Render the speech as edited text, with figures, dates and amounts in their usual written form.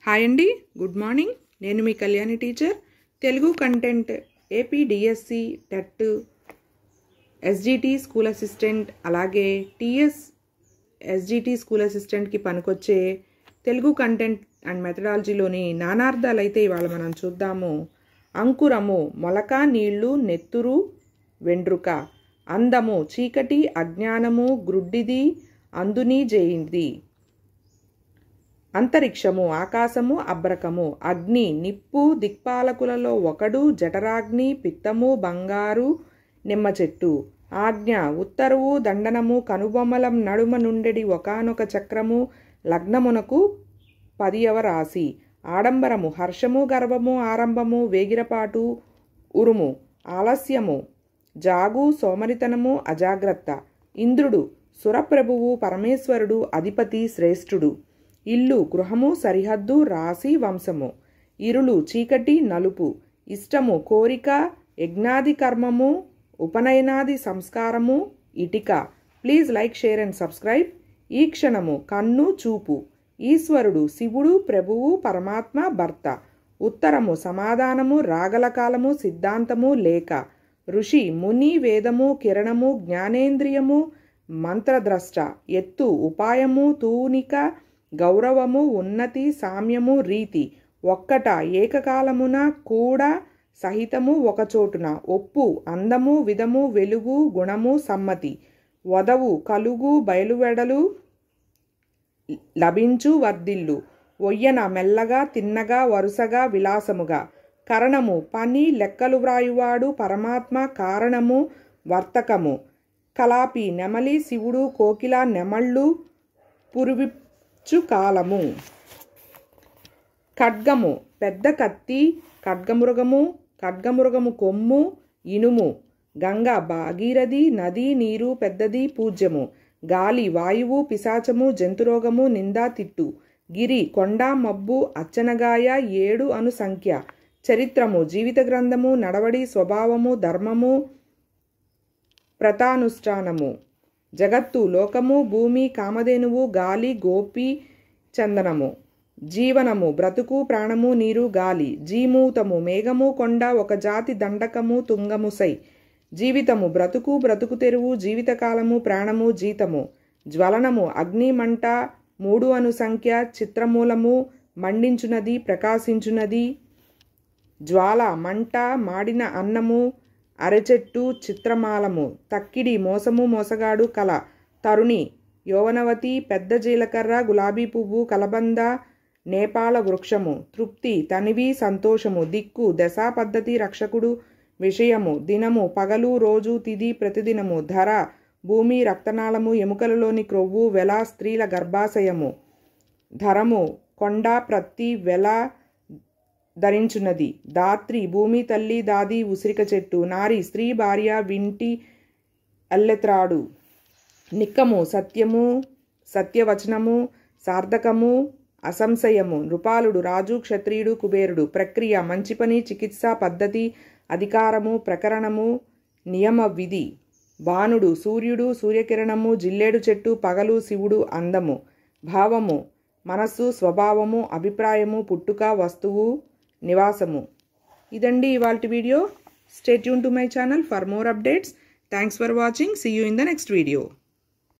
Hi అండి, good morning. నేను మీ Kalyani teacher. Telugu content AP DSC TET SGT school assistant అలాగే టిఎస్ ఎస్జిటి స్కూల్ అసిస్టెంట్కి పనికొచ్చే తెలుగు కంటెంట్ అండ్ మెథడాలజీలోని నానార్థాలు అయితే ఇవాళ మనం చూద్దాము. అంకురము మొలక, నీళ్లు, నెత్తురు, వెండ్రుక. అందము చీకటి, అజ్ఞానము, గ్రుడ్డిది, అందుని జయింది. అంతరిక్షము ఆకాశము, అబ్రకము. అగ్ని నిప్పు, దిక్పాలకులలో ఒకడు, జఠరాగ్ని, పిత్తము, బంగారు, నిమ్మ చెట్టు. ఆజ్ఞ ఉత్తరువు, దండనము, కనుబొమ్మలం నడుమ నుండెడి ఒకానొక చక్రము, లగ్నమునకు 10వ రాశి. ఆడంబరము హర్షము, గర్వము, ఆరంభము, వేగిరపాటు, ఉరుము. ఆలస్యము జాగు, సోమరితనము, అజాగ్రత్త. ఇంద్రుడు సురప్రభువు, పరమేశ్వరుడు, అధిపతి, శ్రేష్ఠుడు. ఇల్లు గృహము, సరిహద్దు, రాశి, వంశము. ఇరులు చీకటి, నలుపు. ఇష్టము కోరిక, యజ్ఞాది కర్మము, ఉపనయనాది సంస్కారము, ఇటిక. Please like, share and subscribe. ఈ క్షణము కన్ను, చూపు. ఈశ్వరుడు శివుడు, ప్రభువు, పరమాత్మ, భర్త. ఉత్తరము సమాధానము, రాగల కాలము, సిద్ధాంతము, లేఖ. ఋషి ముని, వేదము, కిరణము, జ్ఞానేంద్రియము, మంత్రద్రష్ట. ఎత్తు ఉపాయము, తూనిక, గౌరవము, ఉన్నతి, సామ్యము, రీతి. ఒక్కట ఏకకాలమున కూడా సహితము ఒకచోటున. ఒప్పు అందము, విధము, వెలుగు, గుణము, సమ్మతి. వదవు కలుగు, బయలువెడలు, లభించు, వర్ధిల్లు. ఒయ్యన మెల్లగా, తిన్నగా, వరుసగా, విలాసముగా. కరణము పని, లెక్కలు వ్రాయువాడు, పరమాత్మ. కారణము వర్తకము. కలాపి నెమలి, శివుడు, కోకిల, నెమళ్ళు, పురువిచ్చు కాలము. ఖడ్గము పెద్ద కత్తి, ఖడ్గమృగము, ఖడ్గమృగము కొమ్ము, ఇనుము. గంగ భాగీరథి, నది, నీరు, పెద్దది, పూజ్యము. గాలి వాయువు, పిశాచము, జంతురోగము, నిందా, తిట్టు. గిరి కొండ, మబ్బు, అచ్చనగాయ, 7 అను సంఖ్య. చరిత్రము జీవిత గ్రంథము, నడవడి, స్వభావము, ధర్మము, ప్రతానుష్ఠానము. జగత్తు లోకము, భూమి, కామధేనువు, గాలి, గోపి, చందనము. జీవనము బ్రతుకు, ప్రాణము, నీరు, గాలి. జీమూతము మేఘము, కొండ, ఒక జాతి, దండకము, తుంగము, సై. జీవితము బ్రతుకు, బ్రతుకు తెరువు, జీవితకాలము, ప్రాణము, జీతము. జ్వలనము అగ్ని, మంట, 3 అను సంఖ్య. చిత్రమూలము మండించునది, ప్రకాశించునది. జ్వాల మంట, మాడిన అన్నము, అరచెట్టు, చిత్రమాలము. తక్కిడి మోసము, మోసగాడు, కల. తరుణి యౌవనవతి, పెద్ద జీలకర్ర, గులాబీ పువ్వు, కలబంద, నేపాల వృక్షము. తృప్తి తనివి, సంతోషము. దిక్కు దశ, పద్ధతి, రక్షకుడు, విషయము. దినము పగలు, రోజు, తిథి, ప్రతిదినము. ధర భూమి, రక్తనాళము, ఎముకలలోని క్రొవ్వు, వెల, స్త్రీల గర్భాశయము. ధరము కొండ, ప్రత్తి, వెల ధరించున్నది. దాత్రి భూమి తల్లి, దాది, ఉసిరిక చెట్టు. నారి స్త్రీ, భార్య, వింటి, అల్లెత్రాడు. నిక్కము సత్యము, సత్యవచనము, సార్థకము, అసంశయము. నృపాలుడు రాజు, క్షత్రియుడు, కుబేరుడు. ప్రక్రియ మంచి పని, చికిత్స, పద్ధతి, అధికారము, ప్రకరణము, నియమ, విధి. బాణుడు సూర్యుడు, సూర్యకిరణము, జిల్లేడు చెట్టు, పగలు, శివుడు, అందము. భావము మనస్సు, స్వభావము, అభిప్రాయము, పుట్టుక, వస్తువు, నివాసము. ఇదండి ఇవాల్టి వీడియో. Stay tune to my channel for more updates. Thanks for watching. See you in the next video.